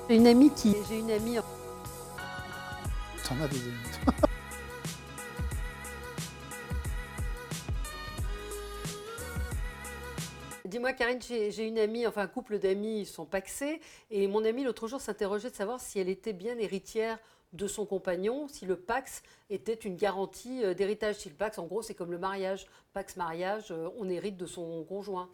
J'ai une amie. T'en as des amis. Dis-moi, Karine, j'ai une amie, enfin un couple d'amis, ils sont pacsés, et mon amie l'autre jour s'interrogeait de savoir si elle était bien héritière de son compagnon, si le Pacs était une garantie d'héritage. Si le Pacs, en gros, c'est comme le mariage. Pacs mariage, on hérite de son conjoint.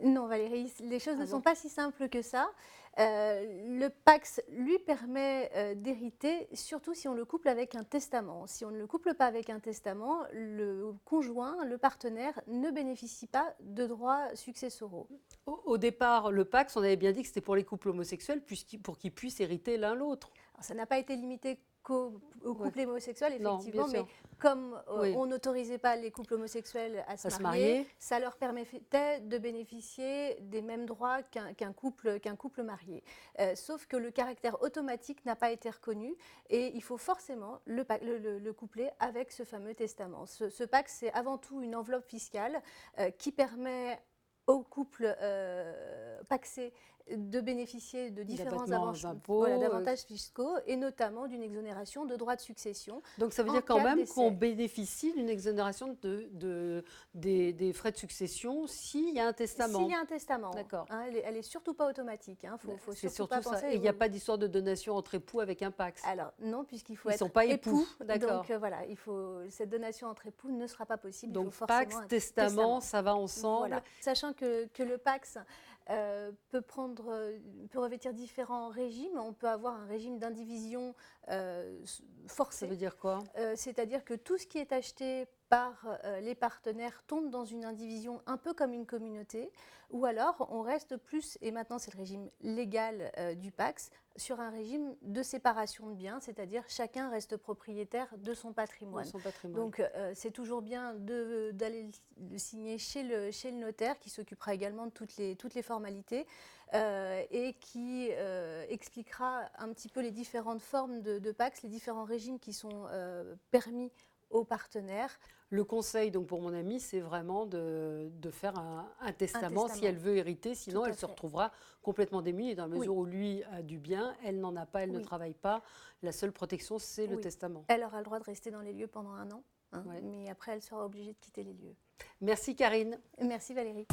Non, Valérie, les choses Ah ne bon? sont pas si simples que ça. Le Pacs lui permet d'hériter, surtout si on le couple avec un testament. Si on ne le couple pas avec un testament, le conjoint, le partenaire, ne bénéficie pas de droits successoraux. Au départ, le Pacs, on avait bien dit que c'était pour les couples homosexuels, pour qu'ils puissent hériter l'un l'autre. Alors, ça n'a pas été limité au Ouais. couple homosexuel, Non, bien effectivement, mais sûr. comme Oui. on n'autorisait pas les couples homosexuels à se À se marier, marier. ça leur permettait de bénéficier des mêmes droits qu'un couple marié. Sauf que le caractère automatique n'a pas été reconnu et il faut forcément le coupler avec ce fameux testament. Ce pacte, c'est avant tout une enveloppe fiscale qui permet aux couples pacsés de bénéficier de différents avantages fiscaux et notamment d'une exonération de droits de succession. Donc ça veut dire quand même qu'on bénéficie d'une exonération des frais de succession s'il y a un testament. S'il y a un testament. D'accord. Hein, elle est surtout pas automatique. Faut surtout pas penser. Et il n'y a pas d'histoire de donation entre époux avec un Pacs. Alors non, puisqu'il faut Ils être sont pas époux. D'accord. Donc voilà, cette donation entre époux ne sera pas possible. Donc il faut forcément Pacs, un testament, ça va ensemble. Voilà. Sachant que le Pacs peut revêtir différents régimes. On peut avoir un régime d'indivision forcé. Ça veut dire quoi? C'est-à-dire que tout ce qui est acheté par les partenaires tombe dans une indivision un peu comme une communauté, ou alors on reste plus, et maintenant c'est le régime légal du Pacs, sur un régime de séparation de biens, c'est-à-dire chacun reste propriétaire de son patrimoine. Donc c'est toujours bien d'aller le signer chez le notaire qui s'occupera également de toutes les formalités et qui expliquera un petit peu les différentes formes de Pacs, les différents régimes qui sont permis aux partenaires. Le conseil donc pour mon amie, c'est vraiment de faire un testament si elle veut hériter, sinon elle se retrouvera complètement démunie dans la mesure où lui a du bien, elle n'en a pas, elle ne travaille pas. La seule protection, c'est le testament. Elle aura le droit de rester dans les lieux pendant 1 an, mais après elle sera obligée de quitter les lieux. Merci Karine. Merci Valérie.